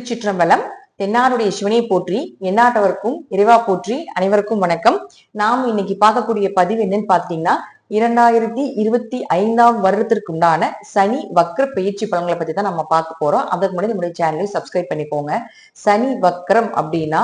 திருச்சிற்றம்பலம். தென்னாடுடைய சிவனை போற்றி, எந்நாட்டவருக்கும் இறைவா போற்றி. அனைவருக்கும் வணக்கம். நாம் இன்னைக்கு பார்க்கக்கூடிய பதிவு என்னன்னு பாத்தீங்கன்னா, 2025 வருடத்திற்கு உண்டான சனி வக்ர பயிற்சி பலன்களை பத்தி தான் நம்ம பார்க்க போறோம். அதற்கு முன்னாடி நம்முடைய சேனலை சப்ஸ்கிரைப் பண்ணிக்கோங்க. சனி வக்ரம் அப்படின்னா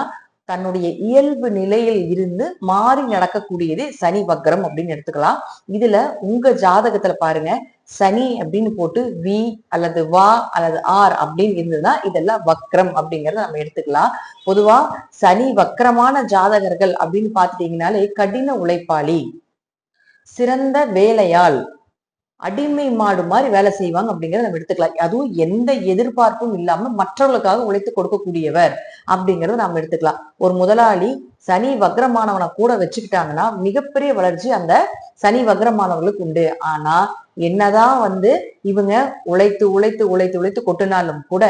தன்னுடைய இயல்பு நிலையில் இருந்து மாறி நடக்கக்கூடியது சனி வக்ரம் அப்படின்னு எடுத்துக்கலாம். இதுல உங்க ஜாதகத்துல பாருங்க, சனி அப்படின்னு போட்டு வி அல்லது வா அல்லது ஆர் அப்படின்னு இருந்ததுன்னா இதெல்லாம் வக்ரம் அப்படிங்கறத நம்ம எடுத்துக்கலாம். பொதுவா சனி வக்ரமான ஜாதகர்கள் அப்படின்னு பாத்துட்டீங்கன்னாலே கடின உழைப்பாளி, சிறந்த வேலையாள், அடிமை மாடு மாதிரி வேலை செய்வாங்க அப்படிங்கறத நம்ம எடுத்துக்கலாம். அதுவும் எந்த எதிர்பார்ப்பும் இல்லாம மற்றவர்களுக்காக உழைத்து கொடுக்கக்கூடியவர் அப்படிங்கறத நம்ம எடுத்துக்கலாம். ஒரு முதலாளி சனி வக்ரமானவனை கூட வச்சுக்கிட்டாங்கன்னா மிகப்பெரிய வளர்ச்சி அந்த சனி வக்ரமானவர்களுக்கு உண்டு. ஆனா என்னதான் இவங்க உழைத்து உழைத்து உழைத்து உழைத்து கொட்டினாலும் கூட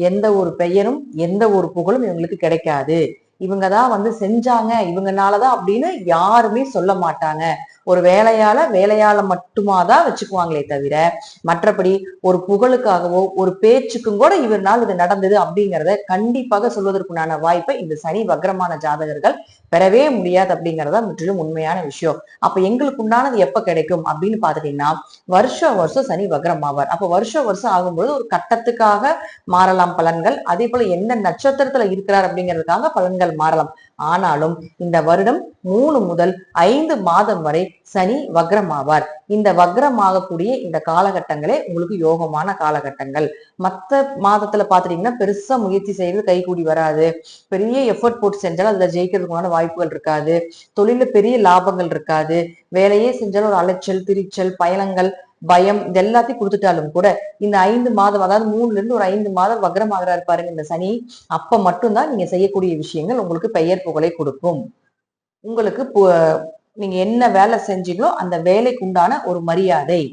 எந்த ஒரு பெயரும் எந்த ஒரு புகழும் இவங்களுக்கு கிடைக்காது. இவங்கதான் செஞ்சாங்க, இவங்கனாலதான் அப்படின்னு யாருமே சொல்ல மாட்டாங்க. ஒரு வேலையால மட்டுமாதான் வச்சுக்குவாங்களே தவிர மற்றபடி ஒரு புகழுக்காகவோ ஒரு பேச்சுக்கும் கூட இவரால் இது நடந்தது அப்படிங்கிறத கண்டிப்பாக சொல்வதற்குண்டான வாய்ப்பை இந்த சனி வக்ரமான ஜாதகர்கள் பெறவே முடியாது அப்படிங்கறத முற்றிலும் உண்மையான விஷயம். அப்ப எங்களுக்கு உண்டானது எப்ப கிடைக்கும் அப்படின்னு பாத்துட்டீங்கன்னா, வருஷம் சனி வக்ரம் ஆவார். அப்ப வருஷம் ஆகும்போது ஒரு கட்டத்துக்காக மாறலாம் பலன்கள். அதே போல எந்த நட்சத்திரத்துல இருக்கிறார் அப்படிங்கிறதுக்காக பலன்கள் மாறலாம். ஆனாலும் இந்த வருடம் 3 முதல் 5 மாதம் வரை சனி வக்ரம் ஆவார். இந்த வக்ரம் ஆகக்கூடிய இந்த காலகட்டங்களே உங்களுக்கு யோகமான காலகட்டங்கள். மத்த மாதத்துல பாத்துட்டீங்கன்னா பெருசா முயற்சி செய்யறது கைகூடி வராது. பெரிய எஃபர்ட் போட்டு செஞ்சாலும் அதுல ஜெயிக்கிறதுக்கான வாய்ப்புகள் இருக்காது. தொழில பெரிய லாபங்கள் இருக்காது. வேலையே செஞ்சாலும் ஒரு அலைச்சல், திரிச்சல், பயணங்கள், பயம் இது எல்லாத்தையும் கொடுத்துட்டாலும் கூட இந்த 5 மாதம், அதாவது 3ல இருந்து ஒரு 5 மாதம் வக்ரம் ஆகிறாரு பாருங்க இந்த சனி. அப்ப மட்டும்தான் நீங்க செய்யக்கூடிய விஷயங்கள் உங்களுக்கு பெயர் புகழை கொடுக்கும். உங்களுக்கு நீங்க என்ன வேலை செஞ்சீங்களோ அந்த வேலைக்கு உண்டான ஒரு மரியாதை,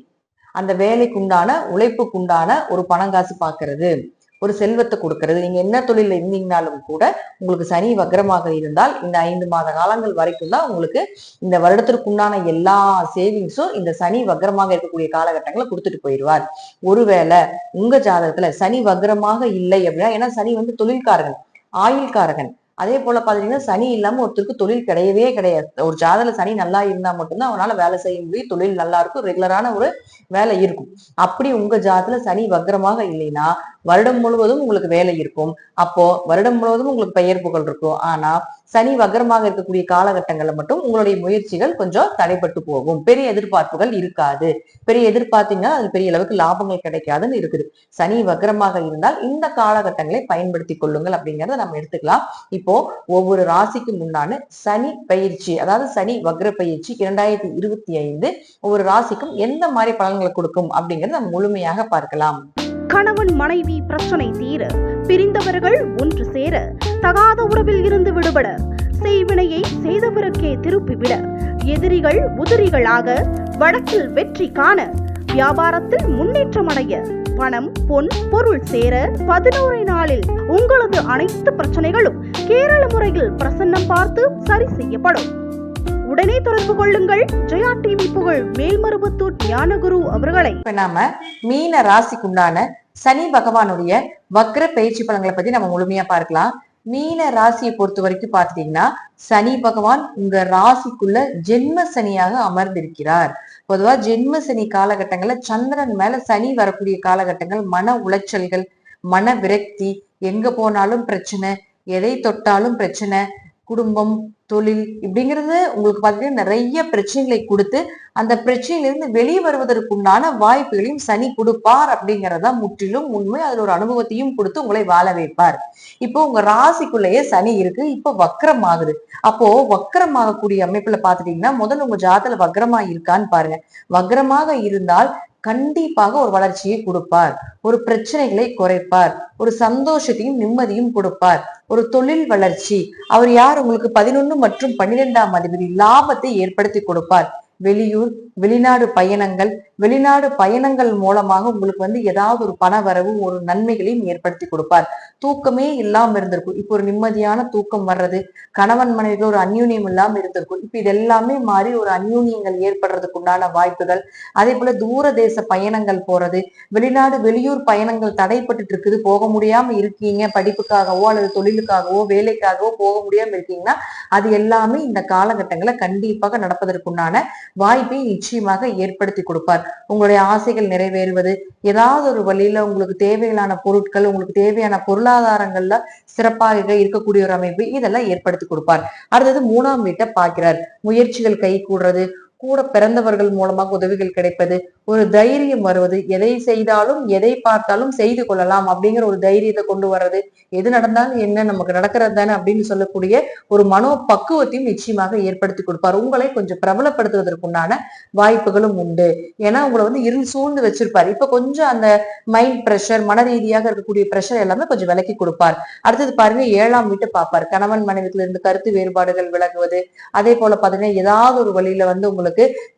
அந்த வேலைக்கு உண்டான உழைப்புக்குண்டான ஒரு பணங்காசு பாக்குறது, ஒரு செல்வத்தை கொடுக்கறது. நீங்க என்ன தொழில இருந்தீங்கனாலும் கூட உங்களுக்கு சனி வக்ரமாக இருந்தால் இந்த 5 மாத காலங்கள் வரைக்கும் தான் உங்களுக்கு இந்த வருடத்திற்குண்டான எல்லா சேவிங்ஸும் இந்த சனி வக்ரமாக இருக்கக்கூடிய காலகட்டங்களை கொடுத்துட்டு போயிடுவார். ஒருவேளை உங்க ஜாதகத்துல சனி வக்ரமாக இல்லை அப்படின்னா, ஏன்னா சனி தொழில்காரகன், ஆயுள்காரகன். அதே போல பாத்தீங்கன்னா சனி இல்லாம ஒருத்தருக்கு தொழில் கிடையவே கிடையாது. ஒரு ஜாதகத்துல சனி நல்லா இருந்தா மட்டும்தான் அவனால வேலை செய்ய முடியும், தொழில் நல்லா இருக்கும், ரெகுலரான ஒரு வேலை இருக்கும். அப்படி உங்க ஜாதகத்துல சனி வக்ரமாக இல்லைன்னா வருடம் முழுவதும் உங்களுக்கு வேலை இருக்கும். அப்போ வருடம் முழுவதும் உங்களுக்கு பெயர் புகழ் இருக்கும். ஆனா சனி வக்ரமாக இருக்கக்கூடிய காலகட்டங்கள்ல மட்டும் உங்களுடைய முயற்சிகள் கொஞ்சம் தடைப்பட்டு போகும். பெரிய எதிர்பார்ப்புகள் இருக்காது. பெரிய எதிர்பார்த்தீங்கன்னா அது பெரிய அளவுக்கு லாபங்கள் கிடைக்காதுன்னு இருக்குது. சனி வக்ரமாக இருந்தால் இந்த காலகட்டங்களை பயன்படுத்தி கொள்ளுங்கள் அப்படிங்கறத நம்ம எடுத்துக்கலாம். இப்போ ஒவ்வொரு ராசிக்கும் உண்டான சனி பயிற்சி, அதாவது சனி வக்ர பயிற்சி 2025 ஒவ்வொரு ராசிக்கும் எந்த மாதிரி பலன்களை கொடுக்கும் அப்படிங்கறத நம்ம முழுமையாக பார்க்கலாம். கணவன் மனைவி பிரச்சனை தீர, பிரிந்தவர்கள் ஒன்று சேர, தகாத உறவில் இருந்து விடுபட, செய்வினையை செய்தவருக்கே திருப்பிவிட, எதிரிகள் உதிரிகளாக, வழக்கில் வெற்றி காண, வியாபாரத்தில் முன்னேற்றம் அடைய, பணம் பொன் பொருள் சேர 11 நாளில் உங்களது அனைத்து பிரச்சனைகளும் கேரள முறையில் பிரசன்னம் பார்த்து சரி செய்யப்படும். உடனே தொடர்பு கொள்ளுங்கள். ஜெயா டிவி புகழ் மேல்மருவத்தூர் ஞானகுரு அவர்களை. இப்ப நாம மீன ராசிக்குண்டான சனி பகவானுடைய வக்ர பயிற்சி பலன்களை பத்தி நம்ம முழுமையா பார்க்கலாம். மீன ராசியை பொறுத்த வரைக்கும் பாத்தீங்கன்னா சனி பகவான் உங்க ராசிக்குள்ள ஜென்ம சனியாக அமர்ந்திருக்கிறார். பொதுவா ஜென்ம சனி காலகட்டங்கள்ல சந்திரன் மேல சனி வரக்கூடிய காலகட்டங்கள் மன உளைச்சல்கள், மன விரக்தி, எங்க போனாலும் பிரச்சனை, எதை தொட்டாலும் பிரச்சனை, குடும்பம், தொழில் இப்படிங்கிறது உங்களுக்கு பாத்தீங்கன்னா நிறைய பிரச்சனைகளை கொடுத்து அந்த பிரச்சனையிலிருந்து வெளியே வருவதற்குண்டான வாய்ப்புகளையும் சனி கொடுப்பார் அப்படிங்கறதா முற்றிலும் உண்மை. அதுல ஒரு அனுபவத்தையும் கொடுத்து உங்களை வாழ வைப்பார். இப்போ உங்க ராசிக்குள்ளேயே சனி இருக்கு, இப்போ வக்ரம் ஆகுது. அப்போ வக்ரம் ஆகக்கூடிய அமைப்புல பாத்துட்டீங்கன்னா முதல்ல உங்க ஜாதகத்துல வக்ரமா இருக்கான்னு பாருங்க. வக்ரமாக இருந்தால் கண்டிப்பாக ஒரு வளர்ச்சியை கொடுப்பார், ஒரு பிரச்சனைகளை குறைப்பார், ஒரு சந்தோஷத்தையும் நிம்மதியும் கொடுப்பார், ஒரு தொழில் வளர்ச்சி. அவர் யார்? உங்களுக்கு 11 மற்றும் 12ஆம் அதிபதி, லாபத்தை ஏற்படுத்தி கொடுப்பார். வெளியூர், வெளிநாடு பயணங்கள் மூலமாக உங்களுக்கு வந்து ஏதாவது ஒரு பண வரவு, ஒரு நன்மைகளையும் ஏற்படுத்தி கொடுப்பார். தூக்கமே இல்லாம இருந்திருக்கும், இப்போ ஒரு நிம்மதியான தூக்கம் வர்றது, கணவன் மனைவிக்கு ஒரு அந்யூன்யம் இல்லாம இருந்திருக்கும், இப்ப இது எல்லாமே மாறி ஒரு அந்யூன்யங்கள் ஏற்படுறதுக்கு உண்டான வாய்ப்புகள். அதே போல தூர தேச பயணங்கள் போறது, வெளியூர் பயணங்கள் தடைப்பட்டு இருக்குது, போக முடியாம இருக்கீங்க, படிப்புக்காகவோ அல்லது தொழிலுக்காகவோ வேலைக்காகவோ போக முடியாம இருக்கீங்கன்னா அது எல்லாமே இந்த காலகட்டங்களை கண்டிப்பாக நடப்பதற்குண்டான வாய்ப்பை நிச்சயமாக ஏற்படுத்தி கொடுப்பார். உங்களுடைய ஆசைகள் நிறைவேறுவது, ஏதாவது ஒரு வழியில உங்களுக்கு தேவையான பொருட்கள், உங்களுக்கு தேவையான பொருளாதாரங்கள்ல சிறப்பாக இருக்கக்கூடிய ஒரு அமைப்பு, இதெல்லாம் ஏற்படுத்தி கொடுப்பார். அடுத்தது 3ஆம் வீட்டை பார்க்கிறார். முயற்சிகள் கை கூடுறது, கூட பிறந்தவர்கள் மூலமாக உதவிகள் கிடைப்பது, ஒரு தைரியம் வருவது, எதை செய்தாலும் எதை பார்த்தாலும் செய்து கொள்ளலாம் அப்படிங்கிற ஒரு தைரியத்தை கொண்டு வர்றது, எது நடந்தாலும் என்ன நமக்கு நடக்கிறது தானே அப்படின்னு சொல்லக்கூடிய ஒரு மனோ பக்குவத்தையும் நிச்சயமாக ஏற்படுத்தி கொடுப்பார். உங்களை கொஞ்சம் பிரபலப்படுத்துவதற்குண்டான வாய்ப்புகளும் உண்டு. ஏன்னா உங்களை வந்து இருள் சூழ்ந்து வச்சிருப்பார். இப்ப கொஞ்சம் அந்த மைண்ட் பிரஷர், மன ரீதியாக இருக்கக்கூடிய பிரஷர் எல்லாமே கொஞ்சம் விலக்கி கொடுப்பார். அடுத்தது பாருங்க 7ஆம் வீட்டை பார்ப்பார். கணவன் மனைவிக்குள்ள இருந்து கருத்து வேறுபாடுகள் விலகுவது, அதே போல பாத்தீங்கன்னா ஏதாவது ஒரு வழியில வந்து உங்களுக்கு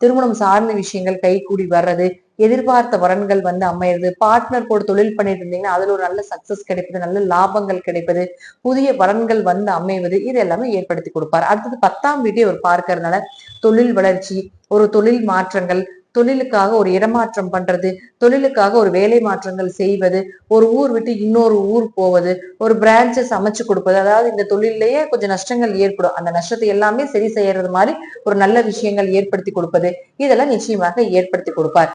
திருமணம் சார்ந்த விஷயங்கள் கைகூடி வர்றது, எதிர்பார்த்த வரன்கள் வந்து அமையிறது, பார்ட்னர் கூட தொழில் பண்ணிட்டு இருந்தீங்கன்னா அதுல ஒரு நல்ல சக்சஸ் கிடைப்பது, நல்ல லாபங்கள் கிடைப்பது, புதிய வரன்கள் வந்து அமைவது, இது எல்லாமே ஏற்படுத்தி கொடுப்பார். அடுத்தது 10ஆம் வீட்டை ஒரு பார்க்கறதுனால தொழில் வளர்ச்சி, ஒரு தொழில் மாற்றங்கள், தொழிலுக்காக ஒரு இடமாற்றம் பண்றது, தொழிலுக்காக ஒரு வேலை மாற்றங்கள் செய்வது, ஒரு ஊர் விட்டு இன்னொரு ஊர் போவது, ஒரு பிரான்ச்சஸ் அமைச்சு கொடுப்பது, அதாவது இந்த தொழிலேயே கொஞ்சம் நஷ்டங்கள் ஏற்படும், அந்த நஷ்டத்தை எல்லாமே சரி செய்யறது மாதிரி ஒரு நல்ல விஷயங்கள் ஏற்படுத்தி கொடுப்பது, இதெல்லாம் நிச்சயமாக ஏற்படுத்தி கொடுப்பார்.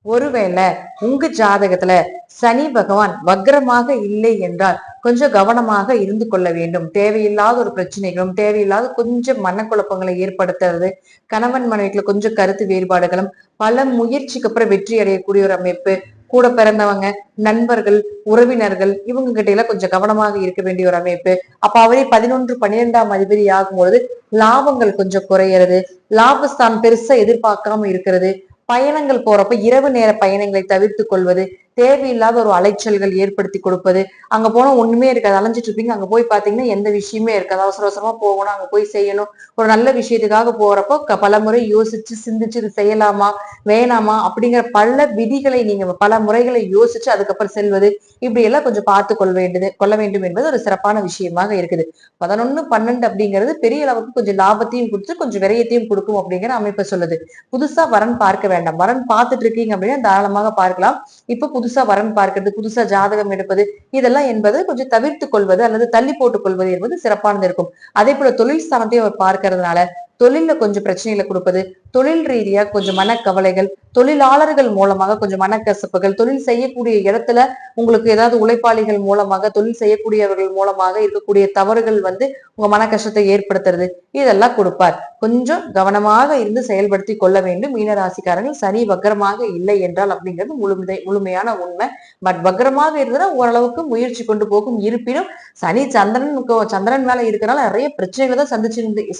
ஒருவேளை உங்க ஜாதகத்துல சனி பகவான் வக்ரமாக இல்லை என்றால் கொஞ்சம் கவனமாக இருந்து கொள்ள வேண்டும். தேவையில்லாத ஒரு பிரச்சனைகளும், தேவையில்லாத கொஞ்சம் மனக்குழப்பங்களை ஏற்படுத்துறது, கணவன் மனைவிக்குள்ள கொஞ்சம் கருத்து வேறுபாடுகளும், பல முயற்சிக்கு அப்புறம் வெற்றி அடையக்கூடிய ஒரு அமைப்பு, கூட பிறந்தவங்க, நண்பர்கள், உறவினர்கள், இவங்க கிட்ட எல்லாம் கொஞ்சம் கவனமாக இருக்க வேண்டிய ஒரு அமைப்பு. அப்ப அவரே 11, 12ஆம் அதிபதி ஆகும்பொழுது லாபங்கள் கொஞ்சம் குறையிறது, லாபஸ்தான் பெருசா எதிர்பார்க்காம இருக்கிறது, பயணங்கள் போறப்ப இரவு நேர பயணங்களை தவிர்த்து கொள்வது, தேவையில்லாத ஒரு அலைச்சல்கள் ஏற்படுத்தி கொடுப்பது, அங்க போனா ஒண்ணுமே இருக்காது, அலைஞ்சிட்டு இருப்பீங்க, அங்க போய் பாத்தீங்கன்னா எந்த விஷயமே இருக்காது, அவசர அவசரமா போகணும், அங்க போய் செய்யணும், ஒரு நல்ல விஷயத்துக்காக போறப்போ பல முறை யோசிச்சு சிந்திச்சு இது செய்யலாமா வேணாமா அப்படிங்கிற பல விதிகளை நீங்க பல முறைகளை யோசிச்சு அதுக்கப்புறம் செல்வது, இப்படி எல்லாம் கொஞ்சம் பார்த்து கொள்ள வேண்டும் என்பது ஒரு சிறப்பான விஷயமாக இருக்குது. 11, 12 அப்படிங்கிறது பெரிய அளவுக்கு கொஞ்சம் லாபத்தையும் கொடுத்து கொஞ்சம் விரயத்தையும் கொடுக்கும் அப்படிங்கிற அமைப்பை சொல்லுது. புதுசா வரன் பார்க்க வேண்டாம், வரன் பார்த்துட்டு இருக்கீங்க அப்படின்னா தாராளமாக பார்க்கலாம். இப்ப புதுசா வரன் பார்க்கிறது, புதுசா ஜாதகம் எடுப்பது, இதெல்லாம் என்பது கொஞ்சம் தவிர்த்து கொள்வது அல்லது தள்ளி போட்டுக் கொள்வது என்பது சிறப்பானது இருக்கும். அதே போல தொழில் ஸ்தானத்தையும் அவர் பார்க்கறதுனால தொழில்ல கொஞ்சம் பிரச்சனைகளை கொடுப்பது, தொழில் ரீதியா கொஞ்சம் மனக்கவலைகள், தொழிலாளர்கள் மூலமாக கொஞ்சம் மனக்கசப்புகள், தொழில் செய்யக்கூடிய இடத்துல உங்களுக்கு ஏதாவது உழைப்பாளிகள் மூலமாக, தொழில் செய்யக்கூடியவர்கள் மூலமாக இருக்கக்கூடிய தவறுகள் வந்து உங்க மன கஷ்டத்தை ஏற்படுத்துறது, இதெல்லாம் கொடுப்பார். கொஞ்சம் கவனமாக இருந்து செயல்படுத்தி கொள்ள வேண்டும் மீனராசிக்காரர்கள். சனி வக்ரமாக இல்லை என்றால் அப்படிங்கிறது முழுமையான உண்மை. பட் வக்ரமாக இருந்ததுன்னா ஓரளவுக்கு முயற்சி கொண்டு போகும். இருப்பினும் சனி சந்திரன் மேல இருக்கிறனால நிறைய பிரச்சனைகளை தான்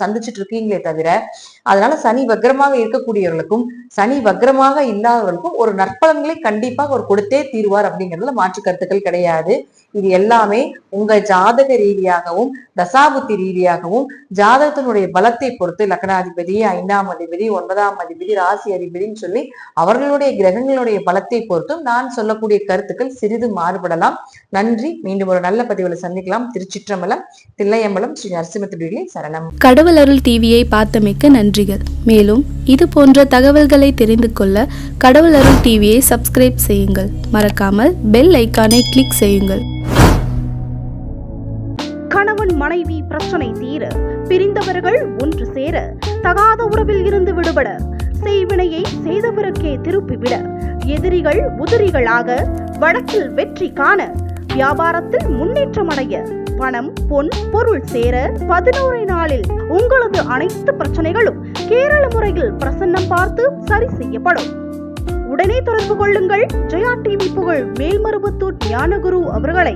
சந்திச்சுட்டு இருக்கீங்களே தவிர, அதனால சனி வக்ரமாக இருக்கக்கூடியவர்களுக்கும் சனி வக்ரமாக இல்லாதவர்களுக்கும் ஒரு நற்பலன்களை கண்டிப்பாக ஒரு கொடுத்தே தீர்வார் அப்படிங்கிறதுல மாற்று கருத்துக்கள் கிடையாது. இது எல்லாமே உங்க ஜாதக ரீதியாகவும் தசாபுத்தி ரீதியாகவும் ஜாதகத்தினுடைய பலத்தை பொறுத்து, லக்னாதிபதி, 5ஆம் அதிபதி, 9ஆம் அதிபதி, ராசி அதிபதினு சொல்லி அவர்களுடைய கிரகங்களுடைய பலத்தை பொறுத்தும் நான் சொல்லக்கூடிய கருத்துக்கள் சிறிது மாறுபடலாம். நன்றி. மீண்டும் ஒரு நல்ல பதிவுல சந்திக்கலாம். திருச்சிற்றம்பலம், தில்லையம்பலம், ஸ்ரீ நரசிம்மத்துடைய சரணம். கடவுள் அருள் டிவியை பார்த்தமைக்க நன்றிகள். மேலும் இது போன்ற தகவல்களை தெரிந்து கொள்ள கடவுள் அருள் டிவியை சப்ஸ்கிரைப் செய்யுங்கள். மறக்காமல் பெல் ஐக்கானை கிளிக் செய்யுங்கள். கணவன் மனைவி பிரச்சனை தீர, பிரிந்தவர்கள் ஒன்று சேர, தகாத உறவில் இருந்து விடுபட, செய்வினையை செய்தவருக்கே திருப்பிவிட, எதிரிகள் உதிரிகளாக, வழக்கில் வெற்றி காண, வியாபாரத்தில் முன்னேற்றம் அடைய, பணம் பொன் பொருள் சேர 11 நாளில் உங்களது அனைத்து பிரச்சனைகளும் கேரள முறையில் பிரசன்னம் பார்த்து சரி செய்யப்படும். உடனே தொடர்பு கொள்ளுங்கள். ஜெயா டிவி புகழ் மேல்மருவத்தூர் ஞானகுரு அவர்களை.